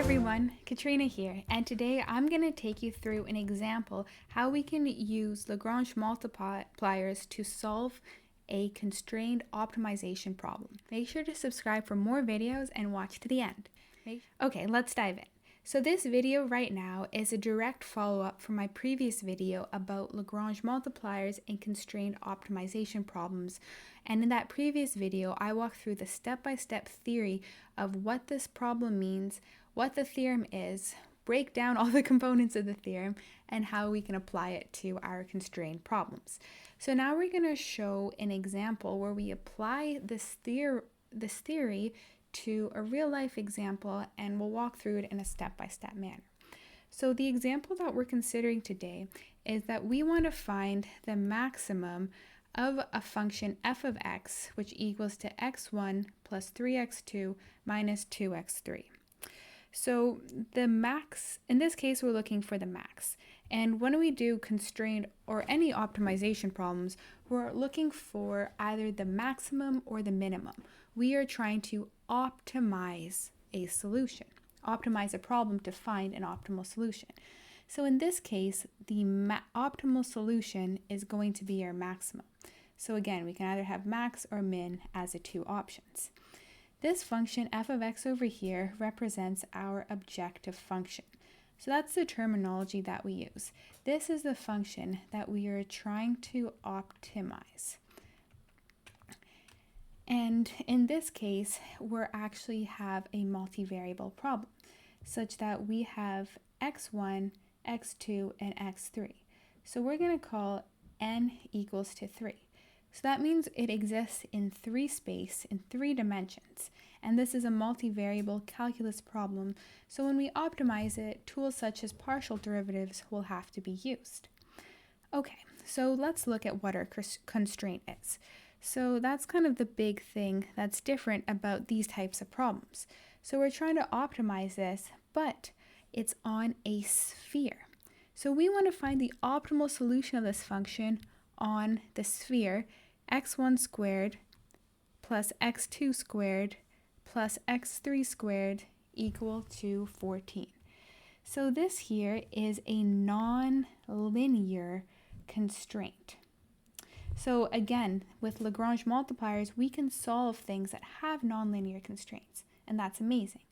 everyone, Katrina here, and today I'm going to take you through an example how we can use Lagrange multipliers to solve a constrained optimization problem. Make sure to subscribe for more videos and watch to the end. Okay, let's dive in. So this video right now is a direct follow-up from my previous video about Lagrange multipliers and constrained optimization problems. And in that previous video, I walked through the step-by-step theory of what this problem means, what the theorem is, break down all the components of the theorem, and how we can apply it to our constrained problems. So now we're going to show an example where we apply this theory to a real-life example, and we'll walk through it in a step-by-step manner. So the example that we're considering today is that we want to find the maximum of a function f of x, which equals to x1 plus 3x2 minus 2x3. So the max, in this case, we're looking for the max. And when we do constrained or any optimization problems, we're looking for either the maximum or the minimum. We are trying to optimize a solution, optimize a problem to find an optimal solution. So in this case, the optimal solution is going to be our maximum. So again, we can either have max or min as the two options. This function f of x over here represents our objective function. So that's the terminology that we use. This is the function that we are trying to optimize. And in this case, we actually have a multivariable problem, such that we have x1, x2, and x3. So we're going to call n equals to 3. So that means it exists in space, in 3 dimensions. And this is a multivariable calculus problem. So when we optimize it, tools such as partial derivatives will have to be used. Okay, so let's look at what our constraint is. So that's kind of the big thing that's different about these types of problems. So we're trying to optimize this, but it's on a sphere. So we want to find the optimal solution of this function on the sphere x1 squared plus x2 squared plus x3 squared equal to 14. So this here is a non-linear constraint. So again, with Lagrange multipliers, we can solve things that have nonlinear constraints, and that's amazing.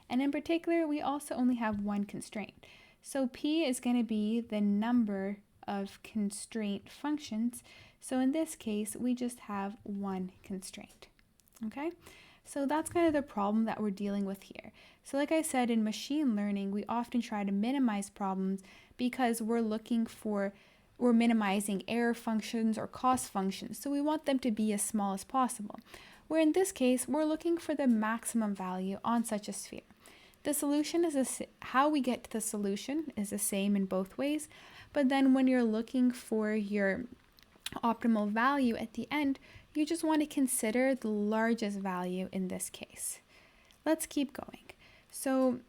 And in particular, we also only have one constraint. So P is going to be the number of constraint functions. So in this case, we just have one constraint. Okay? So that's kind of the problem that we're dealing with here. So like I said, in machine learning, we often try to minimize problems because we're minimizing error functions or cost functions, so we want them to be as small as possible. Where in this case, we're looking for the maximum value on such a sphere. The solution is how we get to the solution is the same in both ways, but then when you're looking for your optimal value at the end, you just want to consider the largest value in this case. Let's keep going. So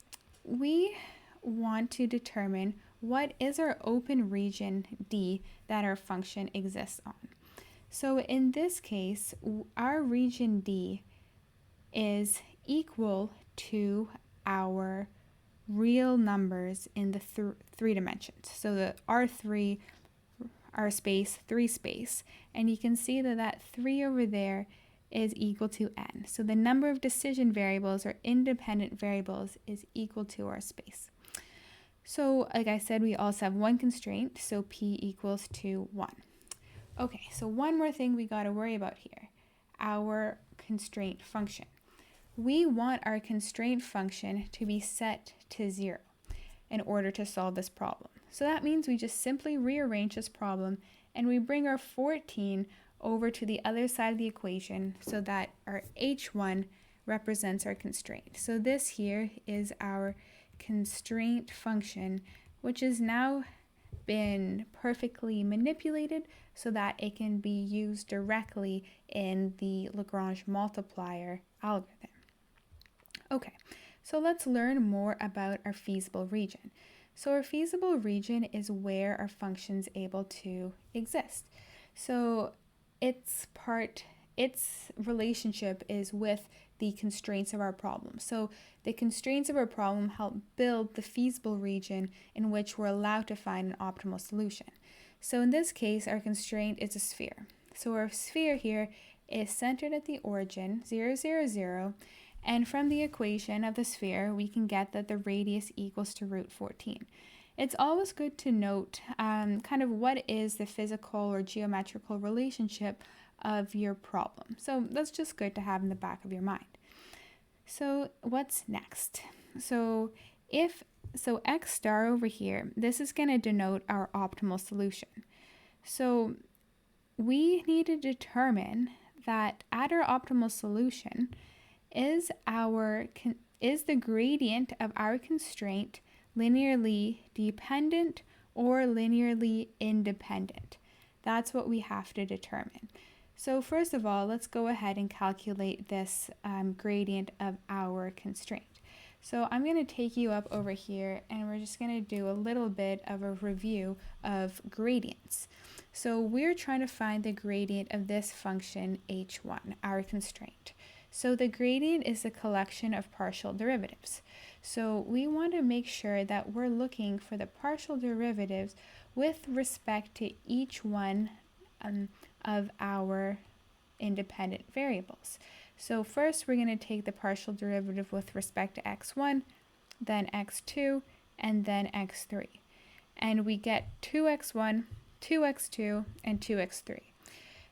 we want to determine what is our open region D that our function exists on. So in this case, our region D is equal to our real numbers in the 3 dimensions. So the R3, our space, 3 space, and you can see that 3 over there is equal to n. So the number of decision variables or independent variables is equal to our space. So like I said, we also have one constraint, so P equals to 1. Okay, so one more thing we got to worry about here, our constraint function. We want our constraint function to be set to 0 in order to solve this problem. So that means we just simply rearrange this problem and we bring our 14 over to the other side of the equation so that our h1 represents our constraint. So this here is our constraint function, which has now been perfectly manipulated so that it can be used directly in the Lagrange multiplier algorithm. Okay, so let's learn more about our feasible region. So our feasible region is where our function's able to exist. So its relationship is with the constraints of our problem. So the constraints of our problem help build the feasible region in which we're allowed to find an optimal solution. So in this case, our constraint is a sphere. So our sphere here is centered at the origin, 0, 0, 0, and from the equation of the sphere, we can get that the radius equals to root 14. It's always good to note kind of what is the physical or geometrical relationship of your problem. So that's just good to have in the back of your mind. So what's next? So x star over here, this is going to denote our optimal solution. So we need to determine that at our optimal solution is the gradient of our constraint linearly dependent or linearly independent. That's what we have to determine. So first of all, let's go ahead and calculate this gradient of our constraint. So I'm going to take you up over here and we're just going to do a little bit of a review of gradients. So we're trying to find the gradient of this function h1, our constraint. So the gradient is a collection of partial derivatives. So we want to make sure that we're looking for the partial derivatives with respect to each one of our independent variables. So first we're going to take the partial derivative with respect to x1, then x2, and then x3. And we get 2x1, 2x2, and 2x3.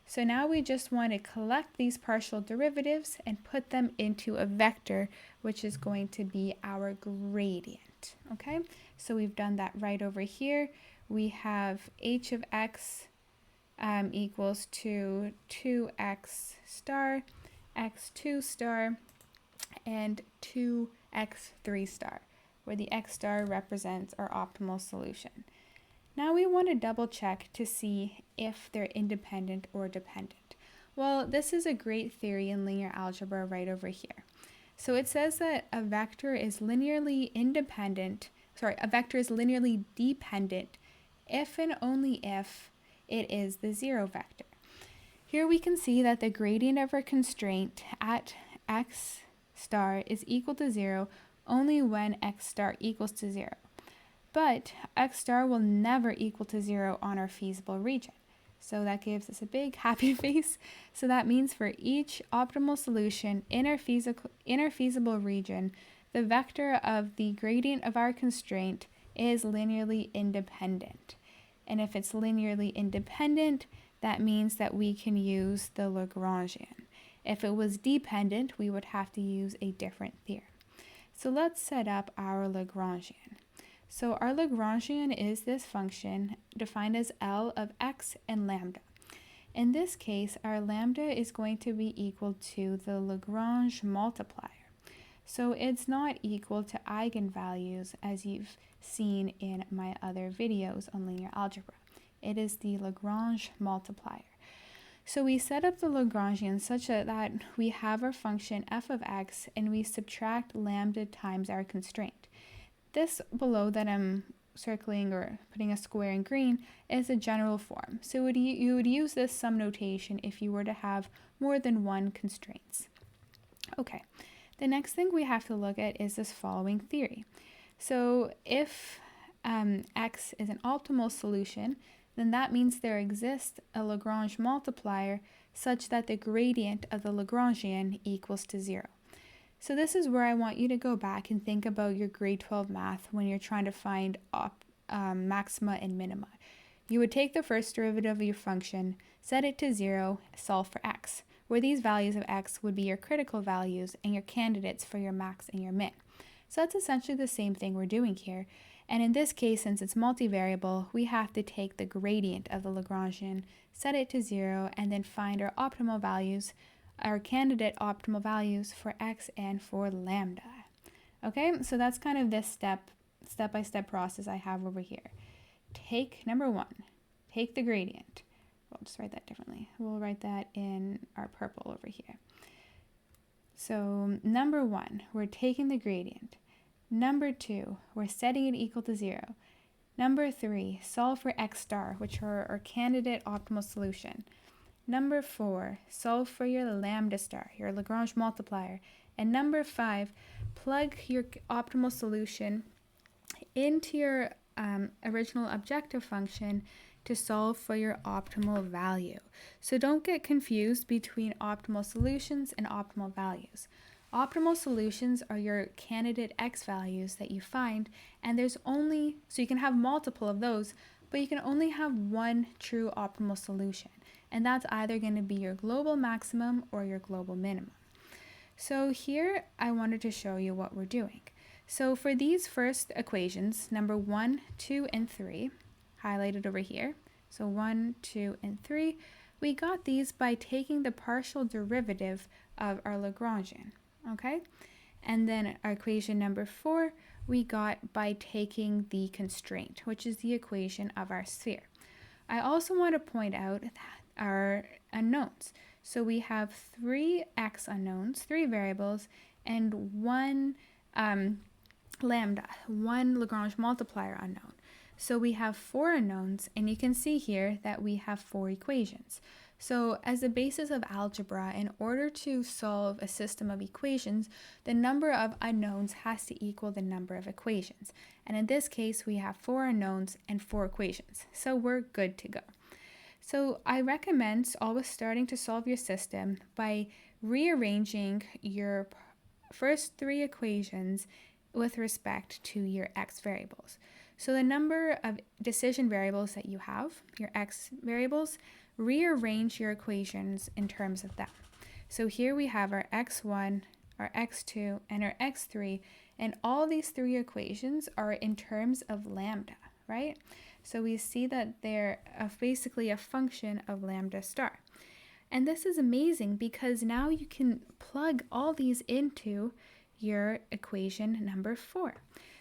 So now we just want to collect these partial derivatives and put them into a vector, which is going to be our gradient. Okay, so we've done that right over here. We have h of x equals to 2x star, x2 star, and 2x3 star, where the x star represents our optimal solution. Now we want to double check to see if they're independent or dependent. Well, this is a great theory in linear algebra right over here. So it says that a vector is linearly dependent if and only if it is the zero vector. Here we can see that the gradient of our constraint at x star is equal to 0 only when x star equals to 0. But x star will never equal to 0 on our feasible region. So that gives us a big happy face. So that means for each optimal solution in our feasible region, the vector of the gradient of our constraint is linearly independent. And if it's linearly independent, that means that we can use the Lagrangian. If it was dependent, we would have to use a different theorem. So let's set up our Lagrangian. So our Lagrangian is this function defined as L of x and lambda. In this case, our lambda is going to be equal to the Lagrange multiplier. So it's not equal to eigenvalues as you've seen in my other videos on linear algebra. It is the Lagrange multiplier. So we set up the Lagrangian such that we have our function f of x and we subtract lambda times our constraint. This below that I'm circling or putting a square in green is a general form. So you would use this sum notation if you were to have more than one constraints. Okay, the next thing we have to look at is this following theory. So if x is an optimal solution, then that means there exists a Lagrange multiplier such that the gradient of the Lagrangian equals to 0. So this is where I want you to go back and think about your grade 12 math when you're trying to find maxima and minima. You would take the first derivative of your function, set it to 0, solve for x, where these values of x would be your critical values and your candidates for your max and your min. So that's essentially the same thing we're doing here. And in this case, since it's multivariable, we have to take the gradient of the Lagrangian, set it to 0, and then find our optimal values, our candidate optimal values for x and for lambda. Okay, so that's kind of this step-by-step process I have over here. Number 1, take the gradient. We'll just write that differently. We'll write that in our purple over here. So number 1, we're taking the gradient. Number 2, we're setting it equal to 0. Number 3, solve for x star, which are our candidate optimal solution. Number 4, solve for your lambda star, your Lagrange multiplier. And number 5, plug your optimal solution into your original objective function to solve for your optimal value. So don't get confused between optimal solutions and optimal values. Optimal solutions are your candidate x values that you find, and there's only, so you can have multiple of those, but you can only have one true optimal solution, and that's either going to be your global maximum or your global minimum. So here I wanted to show you what we're doing. So for these first equations, number 1, 2, and 3, highlighted over here, so 1, 2, and 3, we got these by taking the partial derivative of our Lagrangian, okay? And then our equation number 4, we got by taking the constraint, which is the equation of our sphere. I also want to point out our unknowns. So we have 3 x unknowns, 3 variables, and 1 lambda, 1 Lagrange multiplier unknown. So we have 4 unknowns, and you can see here that we have 4 equations. So as a basis of algebra, in order to solve a system of equations, the number of unknowns has to equal the number of equations. And in this case, we have 4 unknowns and 4 equations. So we're good to go. So I recommend always starting to solve your system by rearranging your first 3 equations with respect to your x variables. So the number of decision variables that you have, your x variables, rearrange your equations in terms of that. So here we have our x1, our x2, and our x3, and all these 3 equations are in terms of lambda, right? So we see that they're basically a function of lambda star. And this is amazing because now you can plug all these into your equation number 4.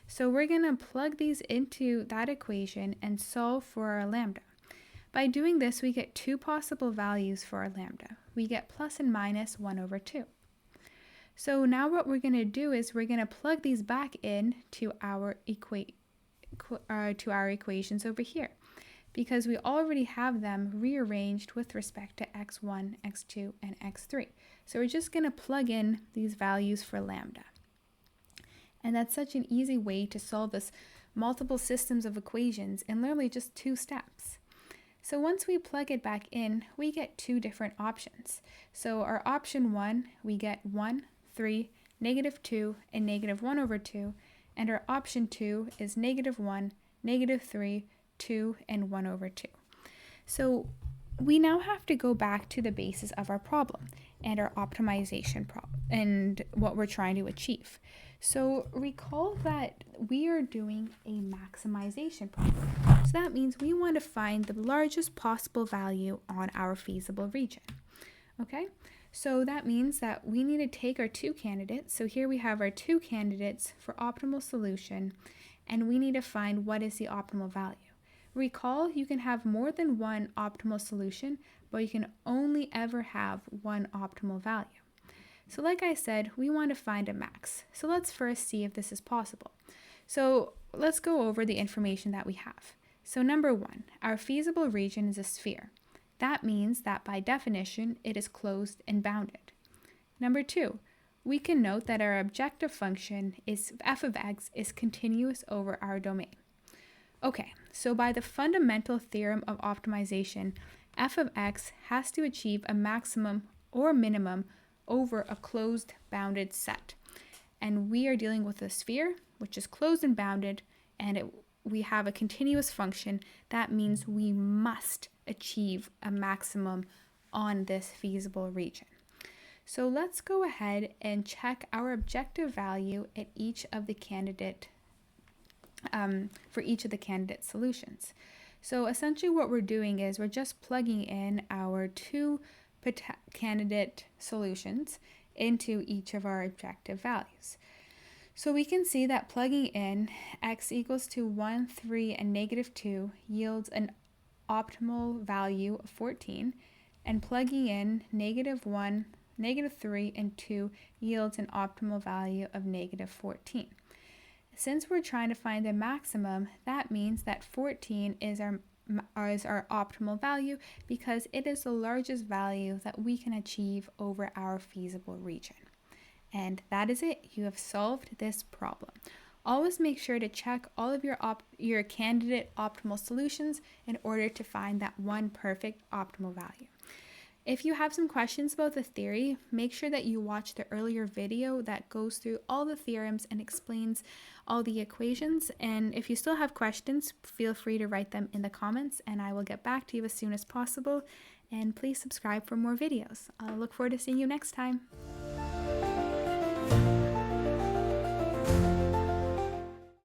So we're going to plug these into that equation and solve for our lambda. By doing this, we get 2 possible values for our lambda. We get plus and minus 1 over 2. So now what we're going to do is we're going to plug these back in to our equations over here, because we already have them rearranged with respect to x1, x2, and x3. So we're just going to plug in these values for lambda. And that's such an easy way to solve this multiple systems of equations in literally just 2 steps. So once we plug it back in, we get 2 different options. So our option 1, we get 1, 3, -2, and -1 over 2. And our option 2 is -1, -3, 2, and 1 over 2. So we now have to go back to the basis of our problem and our optimization problem and what we're trying to achieve. So recall that we are doing a maximization problem. So that means we want to find the largest possible value on our feasible region. Okay? So that means that we need to take our 2 candidates. So here we have our 2 candidates for optimal solution, and we need to find what is the optimal value. Recall, you can have more than one optimal solution, but you can only ever have one optimal value. So like I said, we want to find a max. So let's first see if this is possible. So let's go over the information that we have. So number 1, our feasible region is a sphere. That means that by definition, it is closed and bounded. Number 2, we can note that our objective function is f of x is continuous over our domain. Okay, so by the fundamental theorem of optimization, f of x has to achieve a maximum or minimum over a closed bounded set. And we are dealing with a sphere, which is closed and bounded, and we have a continuous function. That means we must achieve a maximum on this feasible region. So let's go ahead and check our objective value at each of the candidate for each of the candidate solutions. So essentially what we're doing is we're just plugging in our 2 candidate solutions into each of our objective values. So we can see that plugging in x equals to 1, 3, and -2 yields an optimal value of 14, and plugging in -1, -3, and 2 yields an optimal value of -14. Since we're trying to find the maximum, that means that 14 is our as our optimal value because it is the largest value that we can achieve over our feasible region. And that is it. You have solved this problem. Always make sure to check all of your candidate optimal solutions in order to find that one perfect optimal value. If you have some questions about the theory, make sure that you watch the earlier video that goes through all the theorems and explains all the equations. And if you still have questions, feel free to write them in the comments and I will get back to you as soon as possible. And please subscribe for more videos. I'll look forward to seeing you next time.